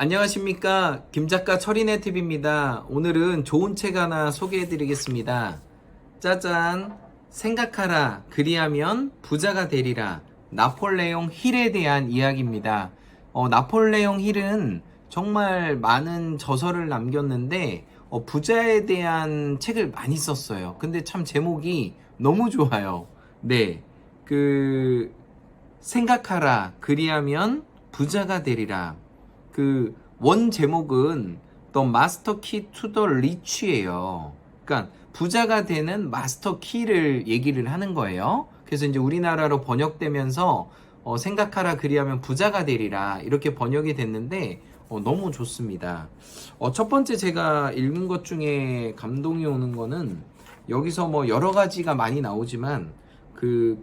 안녕하십니까, 김작가 철인의 팁입니다. 오늘은 좋은 책 하나 소개해 드리겠습니다. 짜잔, 생각하라 그리하면 부자가 되리라, 나폴레옹 힐에 대한 이야기입니다. 나폴레옹 힐은 정말 많은 저서를 남겼는데 부자에 대한 책을 많이 썼어요. 근데 참 제목이 너무 좋아요. 네, 생각하라 그리하면 부자가 되리라. 원 제목은 The Master Key to the Rich예요. 그러니까 부자가 되는 마스터 키를 얘기를 하는 거예요. 그래서 이제 우리나라로 번역되면서 생각하라 그리하면 부자가 되리라 이렇게 번역이 됐는데 너무 좋습니다. 첫 번째 제가 읽은 것 중에 감동이 오는 거는 여기서 뭐 여러 가지가 많이 나오지만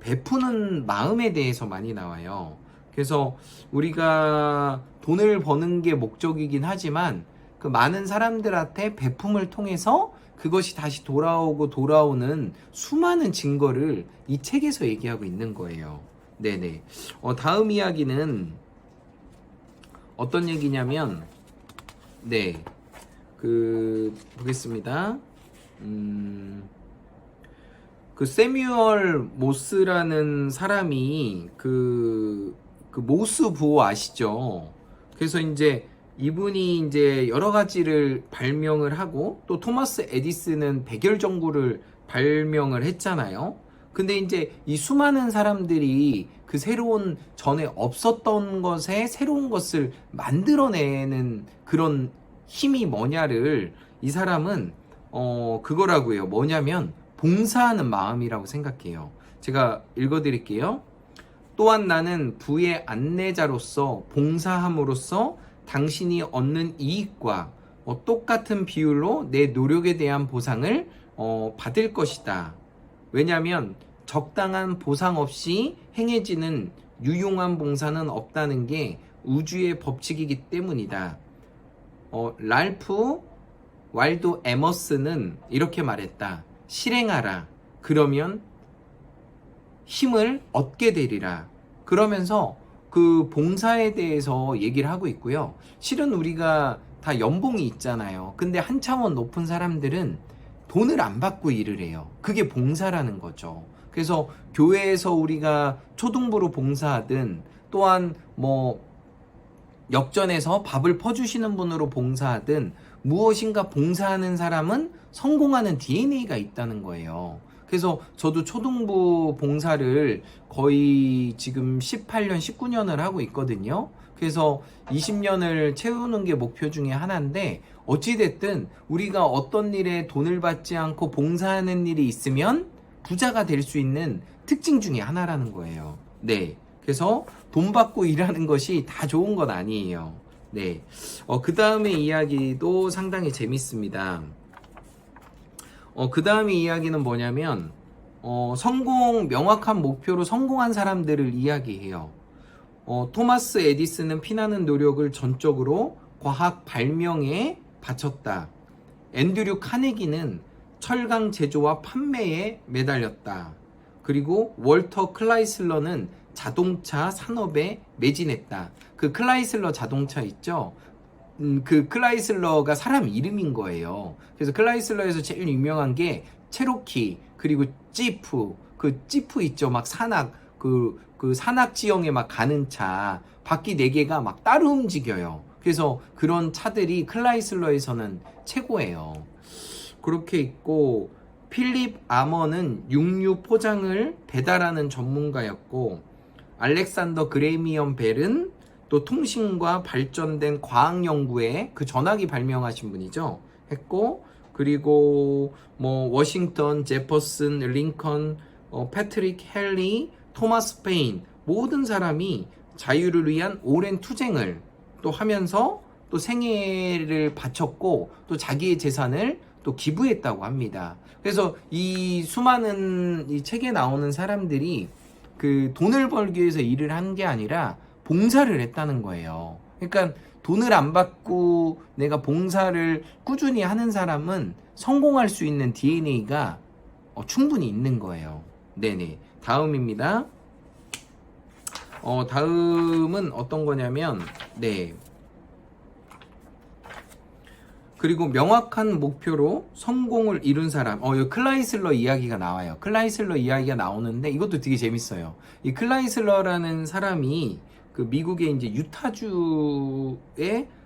베푸는 마음에 대해서 많이 나와요. 그래서 우리가 돈을 버는 게 목적이긴 하지만 그 많은 사람들한테 베품을 통해서 그것이 다시 돌아오는 수많은 증거를 이 책에서 얘기하고 있는 거예요. 네네. 다음 이야기는 어떤 얘기냐면, 네. 보겠습니다. 세뮤얼 모스라는 사람이 모스 부호 아시죠? 그래서 이제 이분이 이제 여러 가지를 발명을 하고 또 토마스 에디슨은 백열 전구를 발명을 했잖아요. 근데 이제 이 수많은 사람들이 새로운 전에 없었던 것에 새로운 것을 만들어내는 그런 힘이 뭐냐를 이 사람은 그거라고요. 뭐냐면 봉사하는 마음이라고 생각해요. 제가 읽어드릴게요. 또한 나는 부의 안내자로서 봉사함으로써 당신이 얻는 이익과 똑같은 비율로 내 노력에 대한 보상을 받을 것이다. 왜냐하면 적당한 보상 없이 행해지는 유용한 봉사는 없다는 게 우주의 법칙이기 때문이다. 랄프 왈도 에머스는 이렇게 말했다. 실행하라. 그러면 힘을 얻게 되리라. 그러면서 봉사에 대해서 얘기를 하고 있고요. 실은 우리가 다 연봉이 있잖아요. 근데 한 차원 높은 사람들은 돈을 안 받고 일을 해요. 그게 봉사라는 거죠. 그래서 교회에서 우리가 초등부로 봉사하든 또한 역전에서 밥을 퍼주시는 분으로 봉사하든 무엇인가 봉사하는 사람은 성공하는 DNA가 있다는 거예요. 그래서 저도 초등부 봉사를 거의 지금 18년, 19년을 하고 있거든요. 그래서 20년을 채우는 게 목표 중에 하나인데 어찌됐든 우리가 어떤 일에 돈을 받지 않고 봉사하는 일이 있으면 부자가 될 수 있는 특징 중에 하나라는 거예요. 네. 그래서 돈 받고 일하는 것이 다 좋은 건 아니에요. 네. 그 다음에 이야기도 상당히 재밌습니다. 그 다음에 이야기는 뭐냐면, 명확한 목표로 성공한 사람들을 이야기해요. 토마스 에디슨은 피나는 노력을 전적으로 과학 발명에 바쳤다. 앤드류 카네기는 철강 제조와 판매에 매달렸다. 그리고 월터 클라이슬러는 자동차 산업에 매진했다. 클라이슬러 자동차 있죠? 클라이슬러가 사람 이름인 거예요. 그래서 클라이슬러에서 제일 유명한 게 체로키, 그리고 지프, 지프 있죠? 막 산악, 산악 지형에 막 가는 차, 바퀴 4개가 막 따로 움직여요. 그래서 그런 차들이 클라이슬러에서는 최고예요. 그렇게 있고, 필립 아머는 육류 포장을 배달하는 전문가였고, 알렉산더 그레미엄 벨은 또 통신과 발전된 과학 연구에 전화기 발명하신 분이죠. 했고, 그리고 워싱턴, 제퍼슨, 링컨, 패트릭 헨리, 토마스 페인 모든 사람이 자유를 위한 오랜 투쟁을 또 하면서 또 생애를 바쳤고 또 자기의 재산을 또 기부했다고 합니다. 그래서 이 수많은 이 책에 나오는 사람들이 돈을 벌기 위해서 일을 한 게 아니라 봉사를 했다는 거예요. 그러니까 돈을 안 받고 내가 봉사를 꾸준히 하는 사람은 성공할 수 있는 DNA가 충분히 있는 거예요. 네네. 다음입니다. 다음은 어떤 거냐면, 네. 그리고 명확한 목표로 성공을 이룬 사람. 여기 클라이슬러 이야기가 나와요. 클라이슬러 이야기가 나오는데 이것도 되게 재밌어요. 이 클라이슬러라는 사람이 그 미국의 이제 유타주의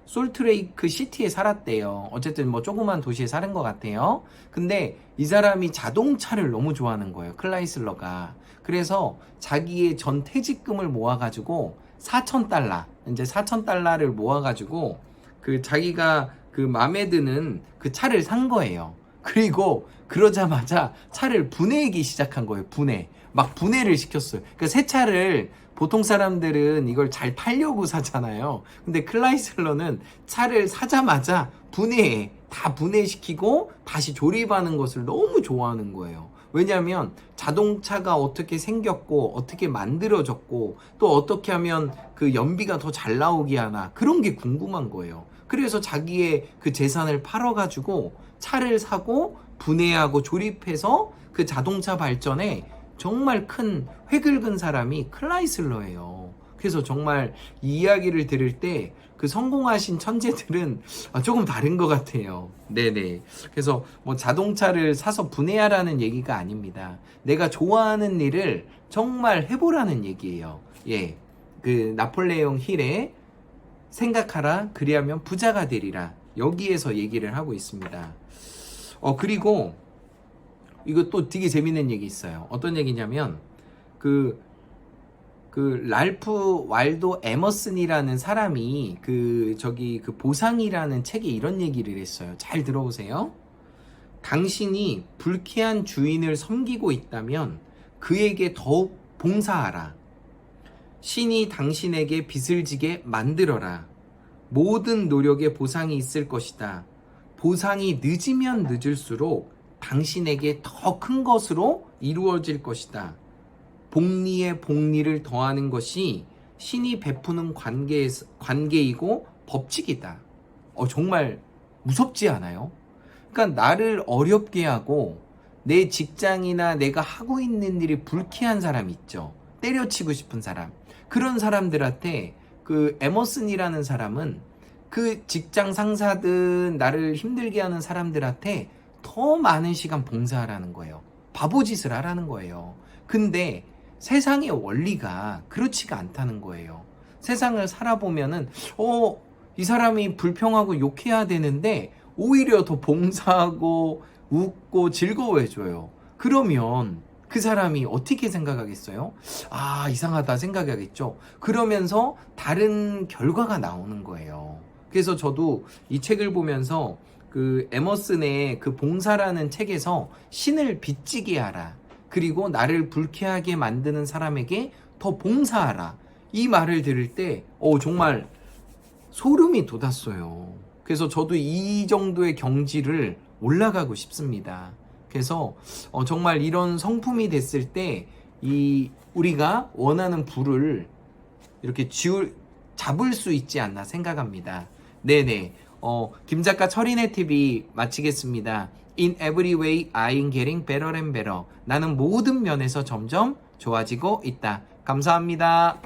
솔트레이크 시티에 살았대요. 어쨌든 뭐 조그만 도시에 사는 것 같아요. 근데 이 사람이 자동차를 너무 좋아하는 거예요. 클라이슬러가. 그래서 자기의 전 퇴직금을 모아가지고 4,000달러, 이제 4,000달러를 모아가지고 그 자기가 그 마음에 드는 그 차를 산 거예요. 그리고 그러자마자 차를 분해하기 시작한 거예요. 막 분해를 시켰어요. 그러니까 새 차를 보통 사람들은 이걸 잘 타려고 사잖아요. 근데 클라이슬러는 차를 사자마자 다 분해시키고 다시 조립하는 것을 너무 좋아하는 거예요. 왜냐하면 자동차가 어떻게 생겼고 어떻게 만들어졌고 또 어떻게 하면 그 연비가 더 잘 나오게 하나 그런 게 궁금한 거예요. 그래서 자기의 그 재산을 팔아가지고 차를 사고 분해하고 조립해서 그 자동차 발전에 정말 큰 획을 그은 사람이 클라이슬러예요. 그래서 정말 이 이야기를 들을 때 그 성공하신 천재들은 조금 다른 것 같아요. 네네. 그래서 뭐 자동차를 사서 분해하라는 얘기가 아닙니다. 내가 좋아하는 일을 정말 해보라는 얘기예요. 예. 그 나폴레옹 힐의 생각하라 그리하면 부자가 되리라. 여기에서 얘기를 하고 있습니다. 그리고 이거 또 되게 재밌는 얘기 있어요. 어떤 얘기냐면 그 랄프 왈도 에머슨이라는 사람이 그 보상이라는 책에 이런 얘기를 했어요. 잘 들어보세요. 당신이 불쾌한 주인을 섬기고 있다면 그에게 더욱 봉사하라. 신이 당신에게 빚을 지게 만들어라. 모든 노력에 보상이 있을 것이다. 보상이 늦으면 늦을수록 당신에게 더 큰 것으로 이루어질 것이다. 복리에 복리를 더하는 것이 신이 베푸는 관계이고 법칙이다. 정말 무섭지 않아요? 그러니까 나를 어렵게 하고 내 직장이나 내가 하고 있는 일이 불쾌한 사람 있죠. 때려치고 싶은 사람. 그런 사람들한테 그 에머슨이라는 사람은 그 직장 상사든 나를 힘들게 하는 사람들한테 더 많은 시간 봉사하라는 거예요. 바보짓을 하라는 거예요. 근데 세상의 원리가 그렇지가 않다는 거예요. 세상을 살아보면은 이 사람이 불평하고 욕해야 되는데 오히려 더 봉사하고 웃고 즐거워해줘요. 그러면 그 사람이 어떻게 생각하겠어요? 이상하다 생각하겠죠. 그러면서 다른 결과가 나오는 거예요. 그래서 저도 이 책을 보면서 그 에머슨의 그 봉사라는 책에서 신을 빚지게 하라. 그리고 나를 불쾌하게 만드는 사람에게 더 봉사하라. 이 말을 들을 때 정말 소름이 돋았어요. 그래서 저도 이 정도의 경지를 올라가고 싶습니다. 그래서 정말 이런 성품이 됐을 때 우리가 원하는 부를 이렇게 잡을 수 있지 않나 생각합니다. 네네. 김 작가 철인의 TV 마치겠습니다. In every way, I'm getting better and better. 나는 모든 면에서 점점 좋아지고 있다. 감사합니다.